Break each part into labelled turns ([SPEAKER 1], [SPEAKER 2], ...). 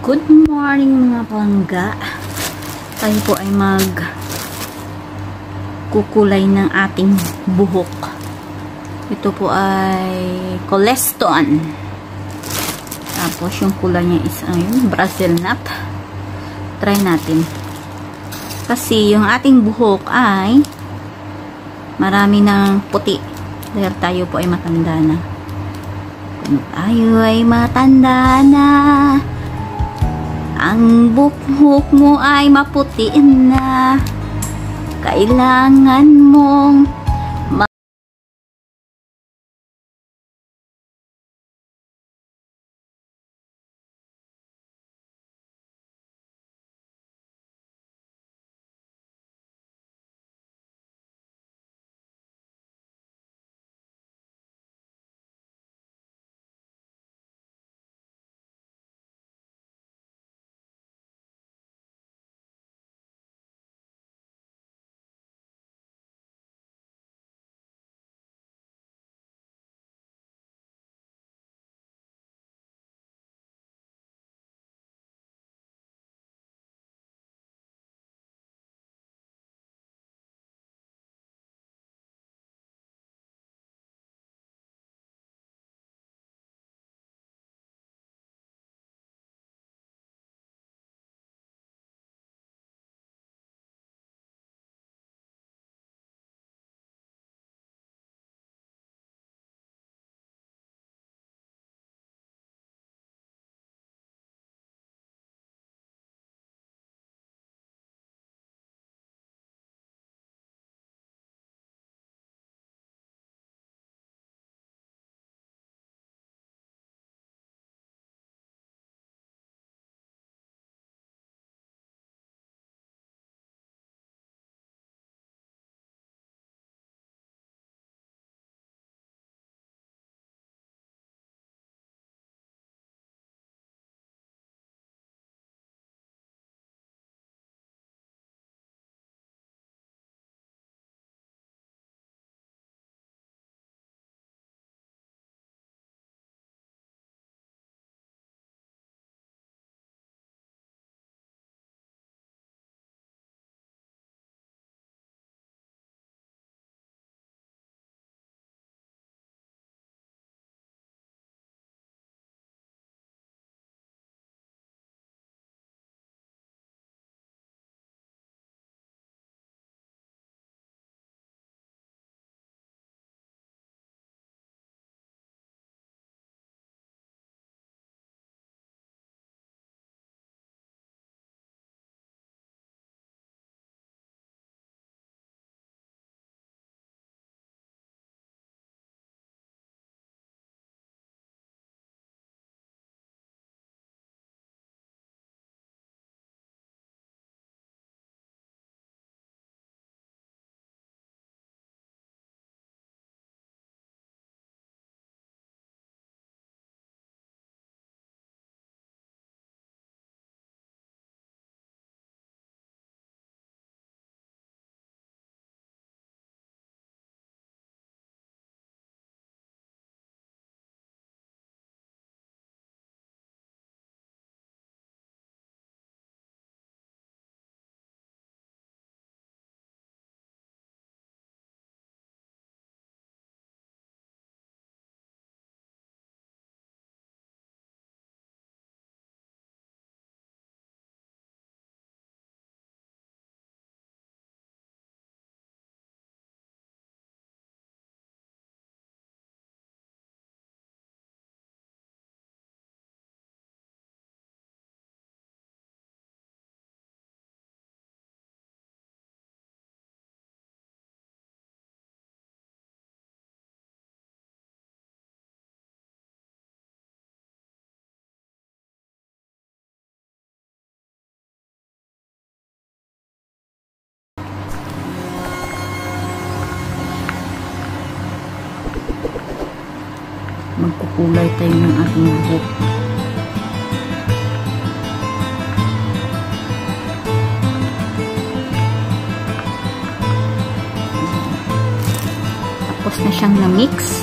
[SPEAKER 1] Good morning mga palangga. Tayo po ay kukulay ng ating buhok. Ito po ay Coleston. Tapos yung kulay niya is Brazil nut. Try natin. Kasi yung ating buhok ay marami ng puti. Dahil tayo po ay matanda na. Kung tayo ay matanda na, ang buhok mo ay maputi na, kailangan mong magkukulay tayo ng ating buhok. Tapos na siyang na-mix.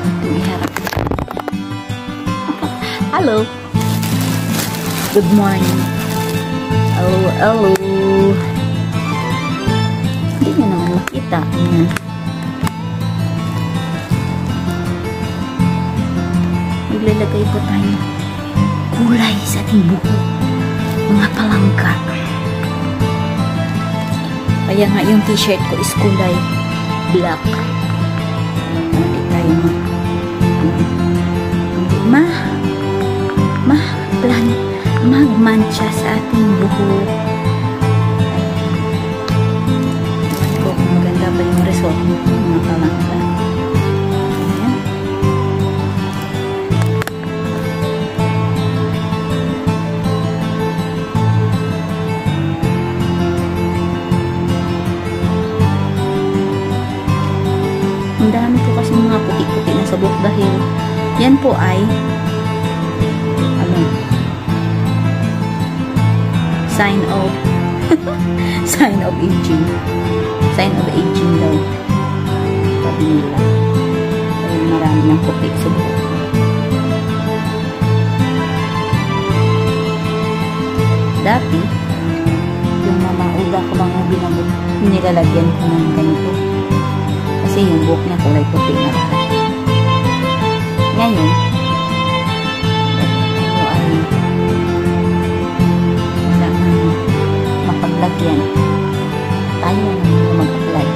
[SPEAKER 1] Ito iharap. Hello! Good morning. Hello, hello. Hindi nyo naman makita. Ayan. Maglalagay po tayo kulay sa ating buhok. Mga palangka. Kaya nga yung t-shirt ko is kulay black. Hindi tayo magmancha sa ating buhok. Kung maganda ba yung result nito, mga palangka. Ang dami po kasi mga puti-puti na sa buhok dahil yan po ay sign of sign of aging. Sign of aging daw. Sabi nila. Dahil marami ng puti sa buhok. Dati, yung mga uga ko mga binabot, nilalagyan ko ng ganito. Kasi yung buhok niya kulay puti na lahat. Ngayon, wala na mapaglagyan. Tayo na mag-apply.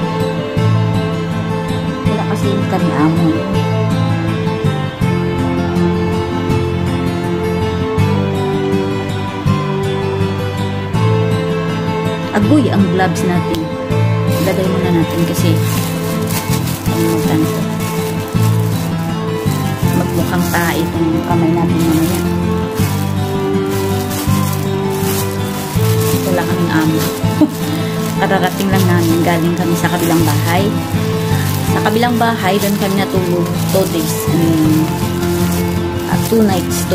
[SPEAKER 1] Wala kasi yung kami amon. Agoy ang gloves natin. Ilagay muna natin kasi magmukhang tae itong kamay natin mamaya. Wala kaming amo. Kararating lang namin, galing kami sa kabilang bahay. Sa kabilang bahay, doon kami natulog 2 days. 2 nights.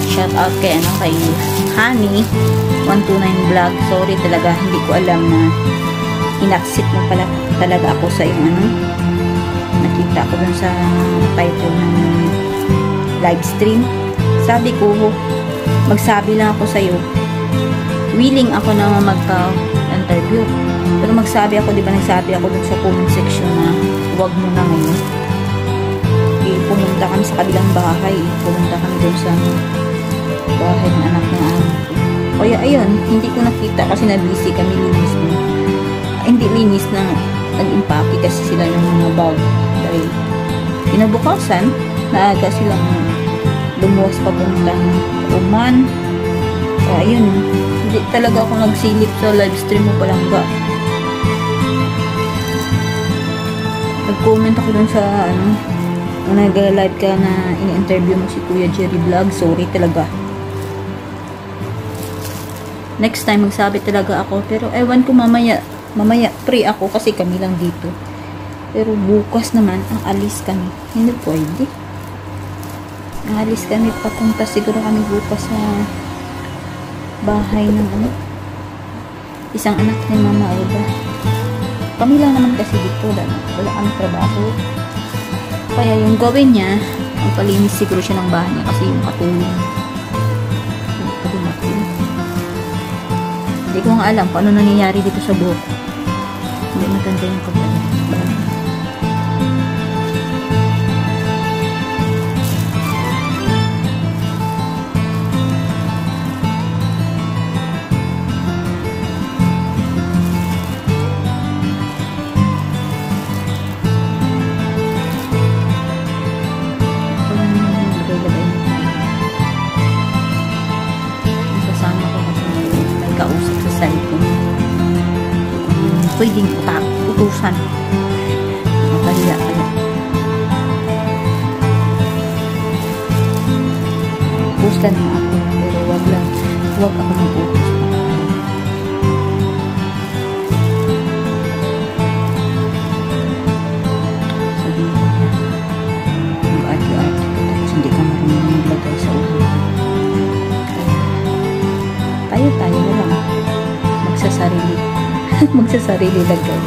[SPEAKER 1] Shout out kay Honey 129 vlog. Sorry talaga, hindi ko alam na inaksit mo pala talaga ako sa yung nakita ko dun sa title ng live stream. Sabi ko, magsabi lang ako sa'yo, willing ako na magka-interview, pero magsabi ako, di ba nagsabi ako dun sa comment section na huwag mo na ngayon. Pumunta kami sa kabilang bahay, pumunta kami dun sa bahay ng anak ng anak ko. Kaya ayun, hindi ko nakita kasi na-busy kami, linis mo. Hindi linis na nag-impake kasi sila ng mga bag. Dahil kinabukasan, naaga silang lumuwas papuntang Oman. Kaya ayun, hindi talaga ako nagsilip sa live stream mo palangga. Nag-comment ako dun sa kung nag-live ka na in-interview mo si Kuya Jerry Vlog. Sorry talaga. Next time magsabi talaga ako, pero ewan ko mamaya free ako kasi kami lang dito. Pero bukas naman ang alis kami. Hindi pwede. Ang alis kami, papunta siguro kami bukas sa bahay ng isang anak ni Mama Oda. Kami lang naman kasi dito, wala kami trabaho. Kaya yung gawin niya, ang palinis siguro siya ng bahay niya kasi yung katulong. Hindi ko nga alam kung ano nangyayari dito sa buhok. Hindi maganda yung pagkakas. Kausap sa cellphone. Pwedeng utusan. Makahiya kaya. Utusan na ako. Pero wag ako mag-utos. Sabihin ko na. Mag-arte-arte ka tapos hindi ka marunong maglagay sa ulo. Tayo na lang. Magsasarili lagay.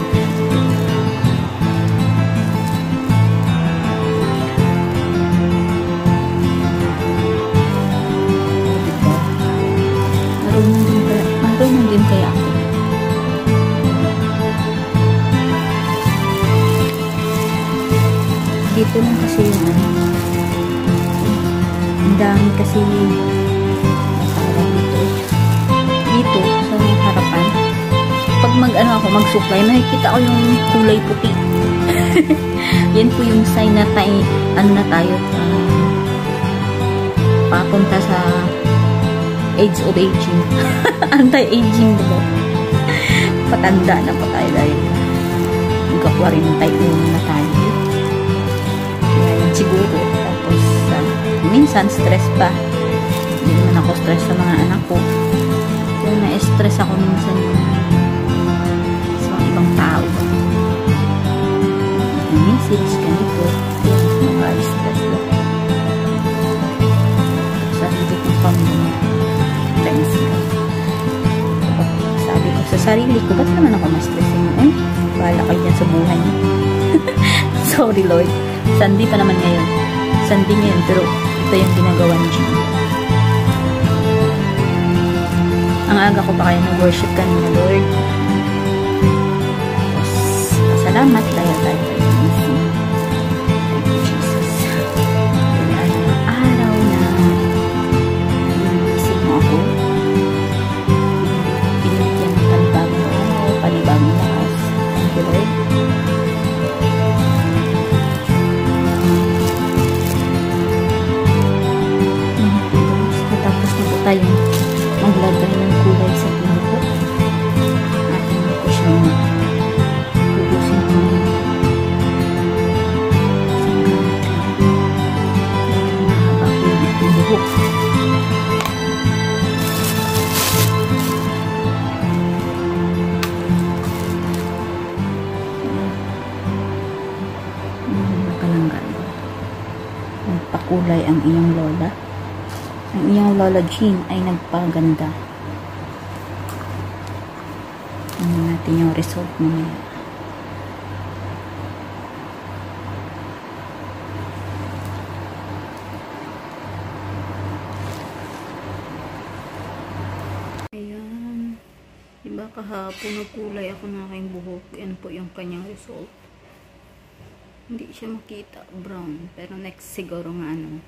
[SPEAKER 1] Diba? ito lang kasi yung ano, ang dami kasi dito sa harapan. Pag mag-ano ako, mag-supply, makikita ko yung kulay puti. Yan po yung sign na tayo, ano na tayo, papunta sa age of aging. Anti-aging, diba? Patanda na po tayo dahil magka-41 na tayo. Kaya siguro. Tapos, minsan stress pa. Hindi naman ako stress sa mga anak ko. Kung na-stress ako minsan sa mga ibang tao. Message, ganito. Maka-stress lang. Sa hindi kong pamilya. Friends ko. Sabi ko sa sarili ko, ba't naman ako ma-stressin mo? Bahala kayo dyan sa buhay niyo. Sorry Lord. Sunday pa naman ngayon. Sunday ngayon, pero ito yung ginagawa ni Jim. Ang aga ko pa kayo nag-worship kanina, Lord. Tapos, salamat dahil tayo kayo gising. Thank you, Jesus. Kaya araw na gising mo ako. Binibigyan ng panibagong araw, panibagong lakas. Thank you, Lord. Tapos na po tayo maglagay ng kulay sa buhok. Atin na po siyang pupusin ko sa gamit lang. Dahil mahaba po yung ating buhok. Nakalanggan. Nagpakulay ang iyong lola. Ang iyong Lola Jean ay nagpaganda. Tingnan natin yung result mamaya. Ayan. Diba kahapon nagkulay ako na aking buhok. Yan po yung kanyang result. Hindi siya makita brown. Pero next siguro nga ano.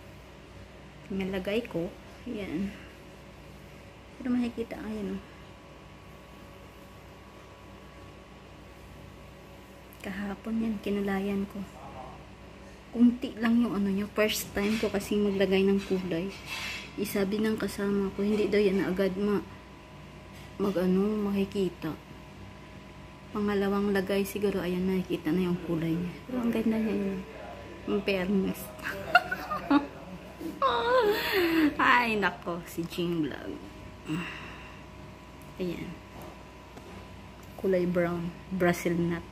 [SPEAKER 1] Nilagay ko. Ayan. Pero makikita ayan o. Kahapon yan, kinulayan ko. Kunti lang yung ano nyo. First time ko kasi maglagay ng kulay. Isabi ng kasama ko, hindi daw yan agad makikita. Pangalawang lagay siguro, ayan, nakikita na yung kulay niya. Pero ang ganda niya yun. Ang fairness. Ay, nako, si Jing Vlog. Ayan. Kulay brown. Brazil nut.